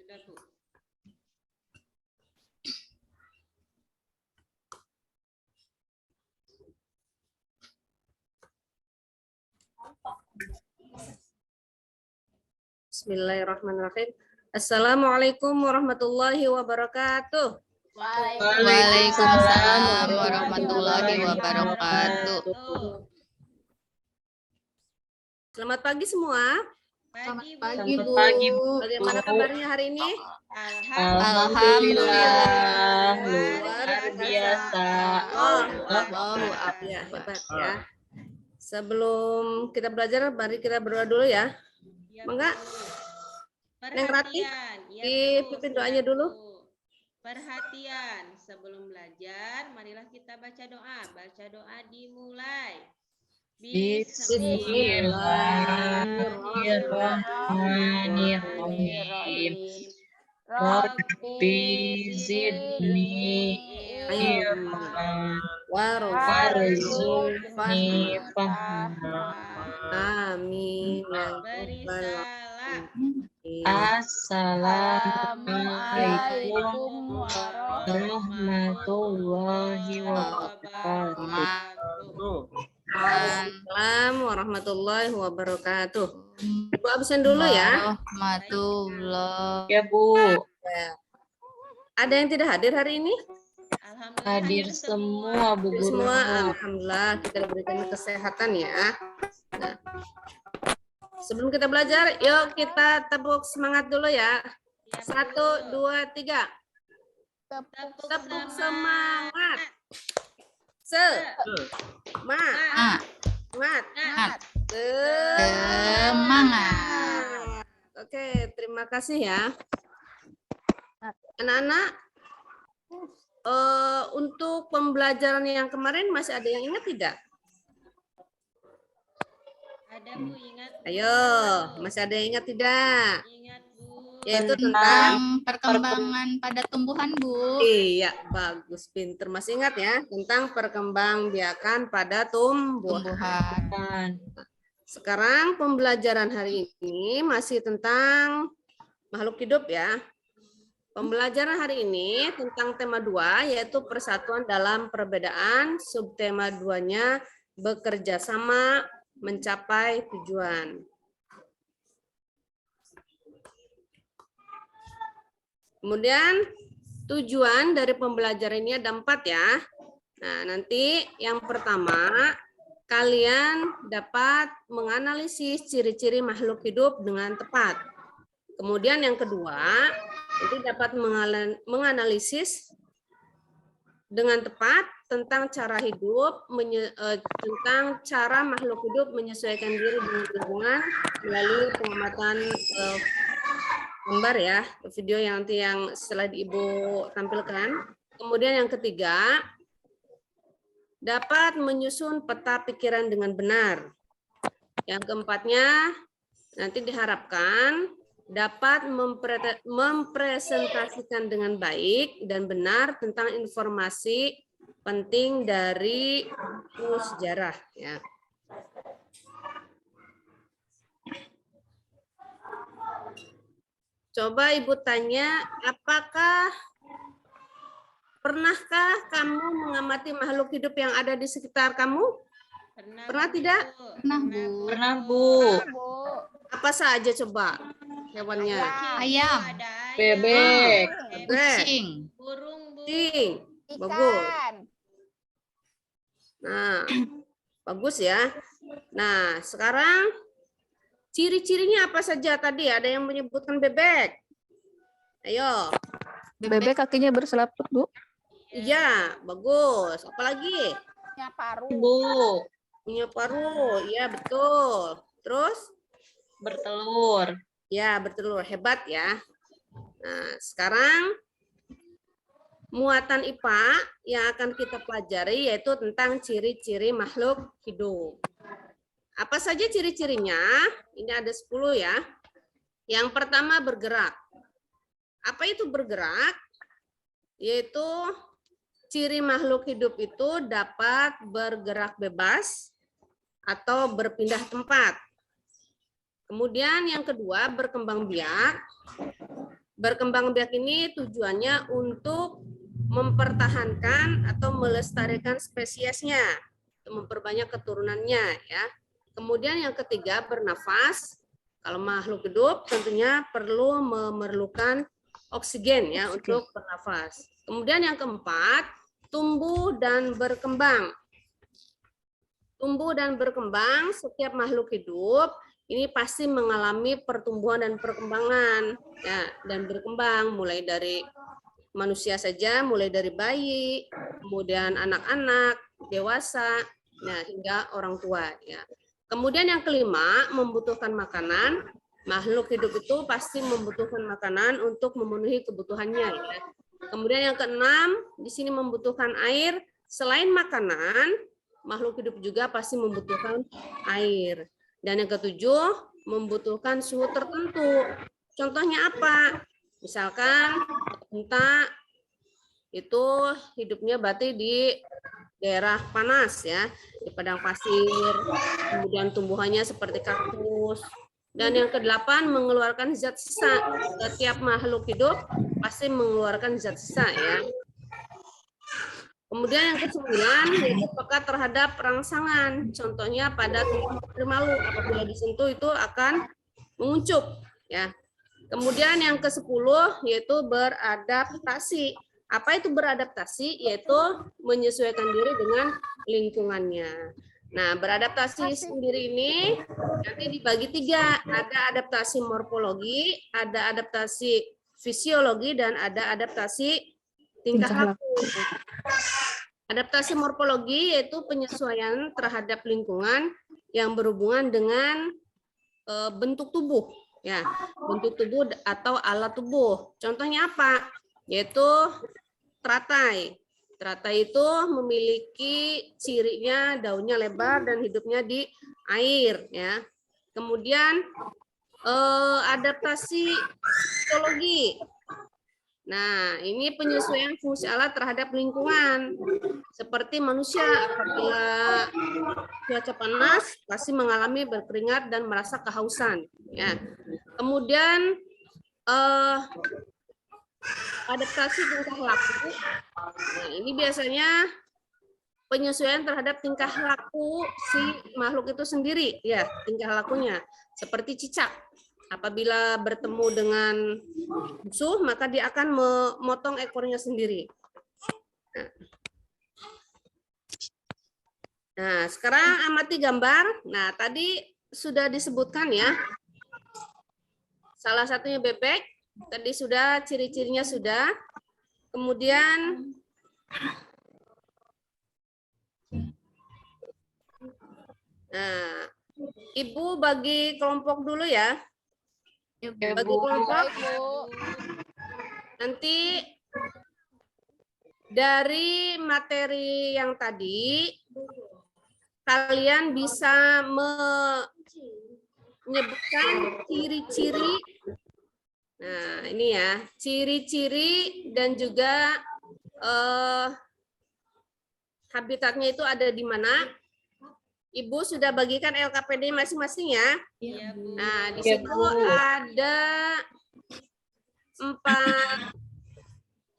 Sudah, Bu. Bismillahirrahmanirrahim. Assalamualaikum warahmatullahi wabarakatuh. Waalaikumsalam warahmatullahi wabarakatuh. Selamat pagi semua. Pagi, Bu. Pagi, Bu. Bagaimana kabarnya hari ini? Alhamdulillah. Luar biasa. Allahu ya, hebat ya. Sebelum kita belajar, mari kita berdoa dulu ya. Ya, Mangga. Bu. Neng Rati, Perhatian. Ya, dipimpin Bu. doanya Sudah, dulu. Bu. Perhatian, sebelum belajar, marilah kita baca doa. Baca doa dimulai. Bismillahirrahmanirrahim. Rabbi zidni ilman warzuqni fahma. Amin. Beri salam. Assalamualaikum warahmatullahi wabarakatuh. Assalamualaikum warahmatullahi wabarakatuh. Ibu absen dulu ya. Warahmatullah. Ya, Bu. Ada yang tidak hadir hari ini? Alhamdulillah Hadir semua, Bu Guru. Semua, alhamdulillah kita diberikan kesehatan ya. Nah, sebelum kita belajar, yuk kita tepuk semangat dulu ya. 1, 2, 3. Tepuk semangat. Semangat. Semangat. Oke, terima kasih ya. Anak-anak, untuk pembelajaran yang kemarin masih ada yang ingat tidak? Ada, Bu, ingat. Bu. Ayo, masih ada yang ingat tidak? Ingat, Bu. Yaitu tentang perkembangan pada tumbuhan, Bu. iya, bagus, pinter. Masih ingat ya tentang perkembangbiakan pada tumbuhan. Sekarang pembelajaran hari ini masih tentang makhluk hidup ya. Pembelajaran hari ini tentang tema 2 yaitu persatuan dalam perbedaan. Subtema 2-nya bekerja sama mencapai tujuan. Kemudian tujuan dari pembelajaran ini ada 4 ya. Nah, nanti yang pertama kalian dapat menganalisis ciri-ciri makhluk hidup dengan tepat. Kemudian yang kedua, itu dapat menganalisis dengan tepat tentang cara hidup, tentang cara makhluk hidup menyesuaikan diri dengan lingkungan melalui pengamatan gambar ya, video yang nanti yang setelah Ibu tampilkan. Kemudian yang ketiga, dapat menyusun peta pikiran dengan benar. Yang keempatnya, nanti diharapkan dapat mempresentasikan dengan baik dan benar tentang informasi penting dari sejarah. Ya. Coba Ibu tanya, pernahkah kamu mengamati makhluk hidup yang ada di sekitar kamu? Pernah tidak? Pernah, Bu. Apa saja coba hewannya? Ayam, bebek, kucing, burung, Bu. Bagus. Nah, bagus ya. Nah, sekarang ciri-cirinya apa saja tadi? Ada yang menyebutkan bebek? Ayo. Bebek kakinya berselaput, Bu. Iya, bagus. Apalagi? Punya paru. Bu. Punya paru. Iya, betul. Terus? Bertelur. Ya, bertelur. Hebat ya. Nah, sekarang muatan IPA yang akan kita pelajari yaitu tentang ciri-ciri makhluk hidup. Apa saja ciri-cirinya? Ini ada 10 ya. Yang pertama bergerak. Apa itu bergerak? Yaitu ciri makhluk hidup itu dapat bergerak bebas atau berpindah tempat. Kemudian yang kedua berkembang biak. berkembang biak ini tujuannya untuk mempertahankan atau melestarikan spesiesnya, memperbanyak keturunannya ya. Kemudian yang ketiga bernafas. Kalau makhluk hidup tentunya perlu memerlukan oksigen ya untuk bernafas. Kemudian yang keempat, tumbuh dan berkembang. Tumbuh dan berkembang, setiap makhluk hidup ini pasti mengalami pertumbuhan dan perkembangan ya, dan berkembang mulai dari manusia saja, mulai dari bayi, kemudian anak-anak, dewasa, ya, hingga orang tua ya. Kemudian yang kelima, membutuhkan makanan. Makhluk hidup itu pasti membutuhkan makanan untuk memenuhi kebutuhannya ya. Kemudian yang keenam, di sini membutuhkan air. Selain makanan, makhluk hidup juga pasti membutuhkan air. Dan yang ketujuh, membutuhkan suhu tertentu. Contohnya apa? Misalkan unta itu hidupnya berarti di daerah panas ya, di padang pasir, kemudian tumbuhannya seperti kaktus. Dan yang kedelapan, mengeluarkan zat sisa. Setiap makhluk hidup pasti mengeluarkan zat sisa ya. Kemudian yang kesembilan, yaitu peka terhadap rangsangan. Contohnya pada tumbuhan malu, apabila disentuh itu akan menguncup ya. Kemudian yang ke-10 yaitu beradaptasi. Apa itu beradaptasi? Yaitu menyesuaikan diri dengan lingkungannya. Nah, beradaptasi sendiri ini nanti dibagi 3. Ada adaptasi morfologi, ada adaptasi fisiologi, dan ada adaptasi tingkah laku. Adaptasi morfologi yaitu penyesuaian terhadap lingkungan yang berhubungan dengan bentuk tubuh. Ya, bentuk tubuh atau alat tubuh. Contohnya apa? Yaitu teratai. Teratai itu memiliki cirinya daunnya lebar dan hidupnya di air ya. Kemudian adaptasi fisiologi. Nah, ini penyesuaian fungsi alat terhadap lingkungan. Seperti manusia, apabila cuaca panas pasti mengalami berkeringat dan merasa kehausan ya. Kemudian adaptasi tingkah laku. Nah, ini biasanya penyesuaian terhadap tingkah laku si makhluk itu sendiri ya, tingkah lakunya. Seperti cicak. Apabila bertemu dengan musuh, maka dia akan memotong ekornya sendiri. Nah, sekarang amati gambar. Nah, tadi sudah disebutkan ya. Salah satunya bebek. Tadi sudah ciri-cirinya sudah. Kemudian nah, Ibu bagi kelompok dulu ya. Bagi kelompok. Nanti dari materi yang tadi kalian bisa menyebutkan ciri-ciri. Nah, ini ya, ciri-ciri dan juga habitatnya itu ada di mana. Ibu sudah bagikan LKPD masing-masing ya. Iya, Bu. Nah, di situ ada 4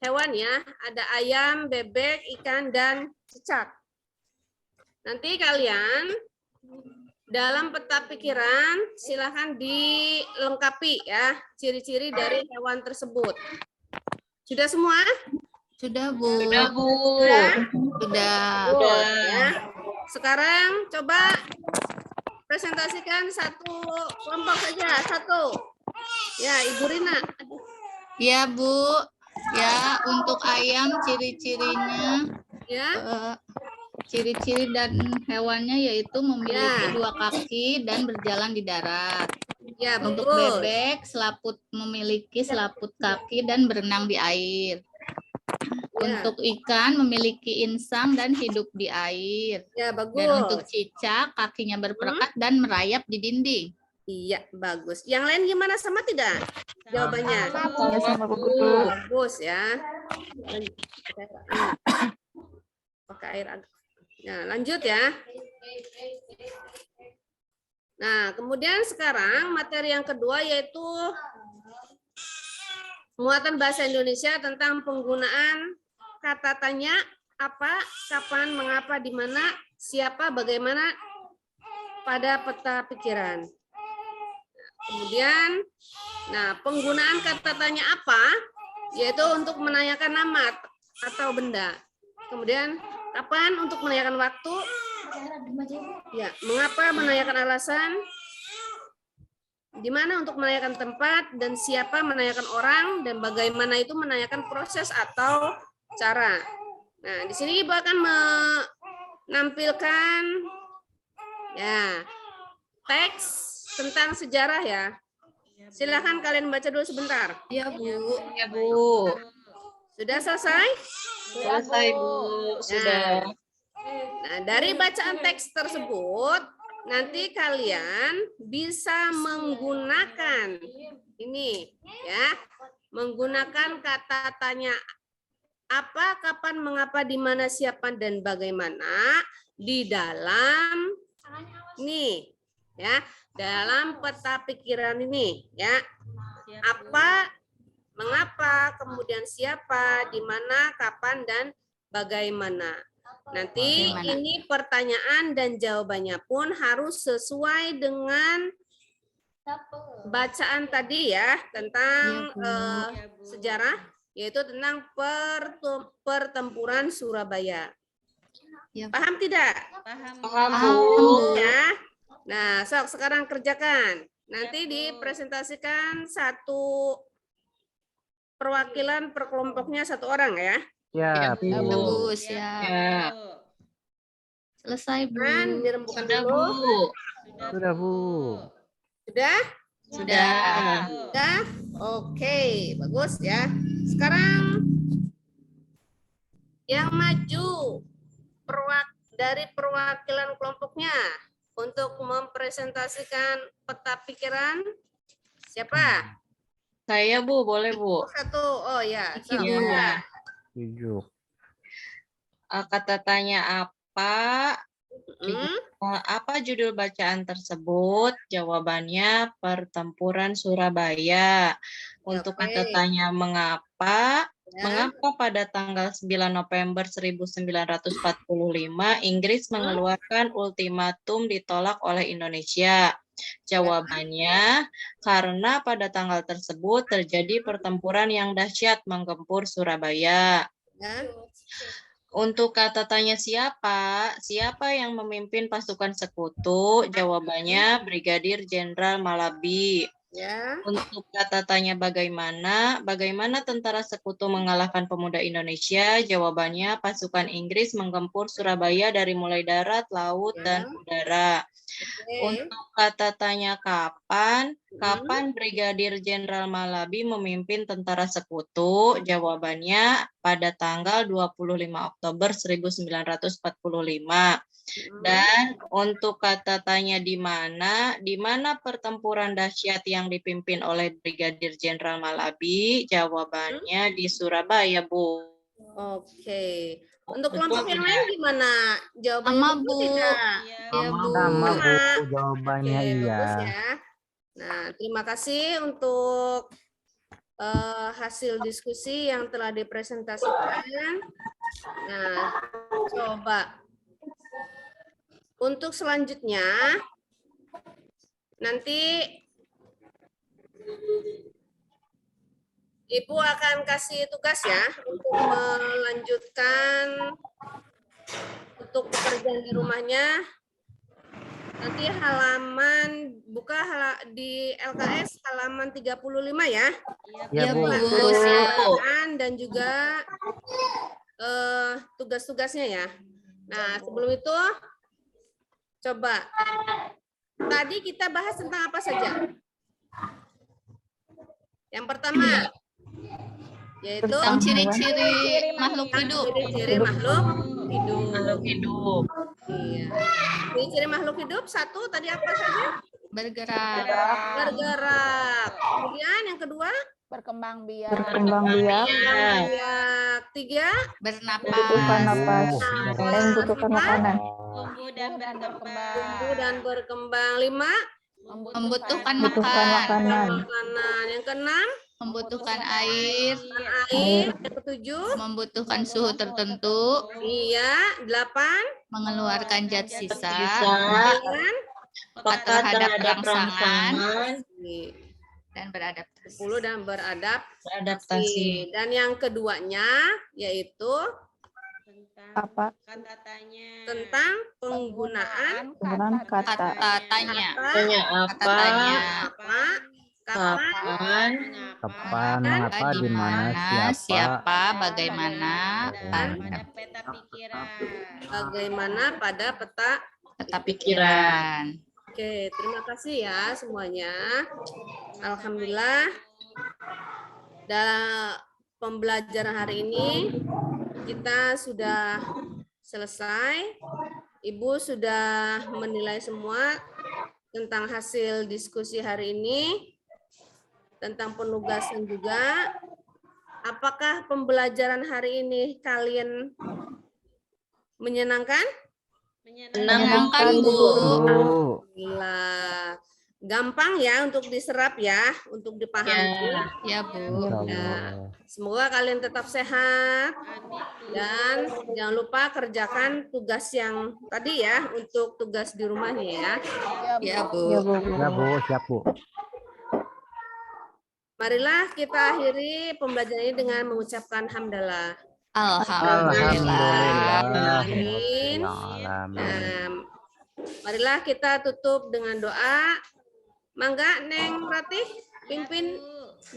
hewan ya. Ada ayam, bebek, ikan, dan cicak. Nanti kalian dalam peta pikiran silakan dilengkapi ya ciri-ciri dari hewan tersebut. Sudah semua? Sudah, Bu. Sudah, Bu. Sudah. Ya. Sekarang coba presentasikan satu kelompok saja, satu. Ya, Ibu Rina. Ya, Bu. Ya, untuk ayam ciri-cirinya, Ya. ciri-ciri dan hewannya yaitu memiliki Ya. 2 kaki dan berjalan di darat. Ya, Untuk betul. bebek memiliki selaput kaki dan berenang di air. Ya. Untuk ikan memiliki insang dan hidup di air. Ya, bagus. Dan untuk cicak kakinya berperekat dan merayap di dinding. Iya, bagus. Yang lain gimana, sama tidak jawabannya? Ya, sama Bu Guru. Bagus ya. Pakai air agak. Nah, lanjut ya. Nah, kemudian sekarang materi yang kedua yaitu muatan bahasa Indonesia tentang penggunaan kata tanya, apa, kapan, mengapa, di mana, siapa, bagaimana pada peta pikiran. Kemudian, nah, penggunaan kata tanya apa, yaitu untuk menanyakan nama atau benda. Kemudian, kapan untuk menanyakan waktu, ya, mengapa menanyakan alasan, di mana untuk menanyakan tempat, dan siapa menanyakan orang, dan bagaimana itu menanyakan proses atau cara. Nah, di sini Ibu akan menampilkan ya teks tentang sejarah ya. Silakan kalian baca dulu sebentar. Iya, Bu. Ya, Bu. Sudah selesai? Selesai, Bu. Sudah. Nah, dari bacaan teks tersebut, nanti kalian bisa menggunakan ini ya, menggunakan kata tanya apa, kapan, mengapa, di mana, siapa, dan bagaimana di dalam nih ya, dalam peta pikiran ini ya. Siap, Bu. Apa, mengapa, kemudian siapa, di mana, kapan, dan bagaimana. Nanti Bagaimana? ini pertanyaan dan jawabannya pun harus sesuai dengan bacaan tadi ya, tentang Ya, Bu. sejarah, yaitu tentang pertempuran Surabaya. Iya, Bu. Paham tidak? Paham, Bu. Paham, Paham. Bu. Ya. Nah, sok sekarang kerjakan. Nanti Ya, Bu. dipresentasikan satu perwakilan per kelompoknya satu orang ya. Ya, Bu. Bu. Siap. Ya. Bu. Selesai, Bu. Dan dirembukan Sudah, dulu. Bu. Sudah, Bu. Sudah? Sudah. Bu. Sudah? Oke, bagus ya. Sekarang yang maju dari perwakilan kelompoknya untuk mempresentasikan peta pikiran siapa? Saya, Bu. Boleh, Bu. Satu. Oh ya, sok, Iya. mangga. Kata tanya apa? Hmm? Apa judul bacaan tersebut? Jawabannya Pertempuran Surabaya. Untuk Oke. kata tanya mengapa? Ya. Mengapa pada tanggal 9 November 1945 Inggris mengeluarkan ultimatum ditolak oleh Indonesia? Jawabannya, karena pada tanggal tersebut terjadi pertempuran yang dahsyat menggempur Surabaya. Ya. Untuk kata tanya siapa yang memimpin pasukan sekutu? Jawabannya Brigadir Jenderal Malabi. Ya. Untuk kata tanya bagaimana tentara sekutu mengalahkan pemuda Indonesia? Jawabannya pasukan Inggris menggempur Surabaya dari mulai darat, laut, Ya. dan udara. Oke. Untuk kata tanya kapan Brigadir Jenderal Malabi memimpin tentara sekutu? Jawabannya pada tanggal 25 Oktober 1945. Dan untuk kata tanya di mana pertempuran dahsyat yang dipimpin oleh Brigadir Jenderal Malabi? Jawabannya di Surabaya, Bu. Oke. Untuk Betul kelompok yang tidak? lain gimana? Jawabannya Sama, betul Bu. tidak? Iya, Iya, Bu. Sama. Jawabannya Oke, iya. bagus ya. Nah, terima kasih untuk hasil diskusi yang telah dipresentasikan. Nah, coba untuk selanjutnya nanti Ibu akan kasih tugas ya untuk melanjutkan untuk pekerjaan di rumahnya. Nanti di LKS halaman 35 ya. Iya, Bu. Tugas Siap. bacaan dan juga tugas-tugasnya ya. Nah, sebelum itu coba tadi kita bahas tentang apa saja? Yang pertama yaitu Tentang ciri-ciri makhluk hidup. ciri-ciri makhluk hidup. Makhluk hidup. Iya. Ciri-ciri makhluk hidup satu tadi apa saja? Bergerak. Bergerak. Kemudian yang kedua Berkembang biak. Berkembang biak, biak. Tiga membutuhkan Napas. napas, dan membutuhkan makanan. Tumbuh dan berkembang. tumbuh dan berkembang. Lima Membutuhkan Membutuhkan makan. makanan. makanan. Yang keenam Membutuhkan air. Air. Yang ketujuh. Membutuhkan suhu tertentu. Iya. 8. Mengeluarkan zat sisa. Sisa, 9. peka terhadap rangsangan, Dan beradaptasi. 10 dan beradaptasi. Dan yang keduanya yaitu Tentang Apa? kata tanya. tentang penggunaan Penggunaan kata. Kata tanya. Tanya Kata tanya. apa, kapan, Kapan, dan mengapa, Di di mana, mana, siapa. siapa, bagaimana, dan pada peta pikiran. bagaimana pada peta. tata pikiran. Oke, terima kasih ya semuanya. Alhamdulillah. Dan pembelajaran hari ini kita sudah selesai. Ibu sudah menilai semua tentang hasil diskusi hari ini, tentang penugasan juga. Apakah pembelajaran hari ini kalian menyenangkan? Menyenangkan, Bu. Bu. Alhamdulillah. Gampang ya untuk diserap ya, untuk dipahami. Ya, Bu. Insya Ya. Allah. Semoga kalian tetap sehat Amin. dan jangan lupa kerjakan tugas yang tadi ya, untuk tugas di rumahnya ya. Ya, Bu. Ya Bu, siap Bu. Marilah kita akhiri pembelajaran ini dengan mengucapkan hamdalah. Alhamdulillah. Amin. Nah, marilah kita tutup dengan doa. Mangga Neng Ratih pimpin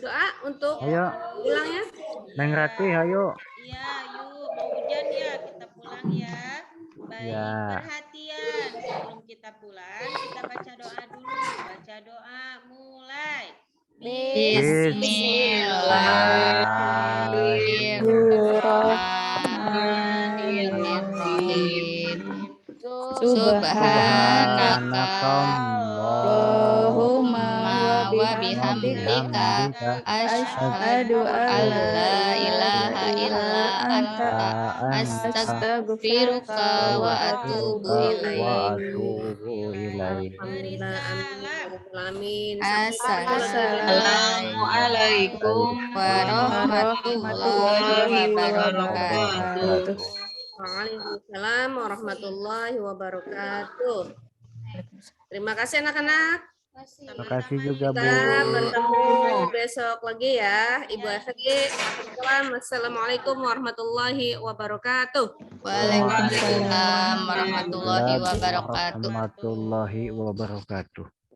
doa untuk Ayo, pulangnya. Neng Ratih, ayo. Iya, yuk mau hujan ya, kita pulang ya. Baik, Ya. perhatian. Sebelum kita pulang, kita baca doa dulu. Baca doa, mulai. Bismillahirrahmanirrahim. Subhanaka Subhanakallahumma wa bihamdika asyhadu an la ilaha illa anta astaghfiruka wa atubu ilaik. Amin. Assalamualaikum warahmatullahi wabarakatuh. Waalaikumsalam warahmatullahi wabarakatuh. Terima kasih anak-anak. Terima kasih juga Bu. Kita bertemu besok lagi ya. Ibu Efendi. Assalamualaikum warahmatullahi wabarakatuh. Waalaikumsalam warahmatullahi wabarakatuh. Warahmatullahi wabarakatuh.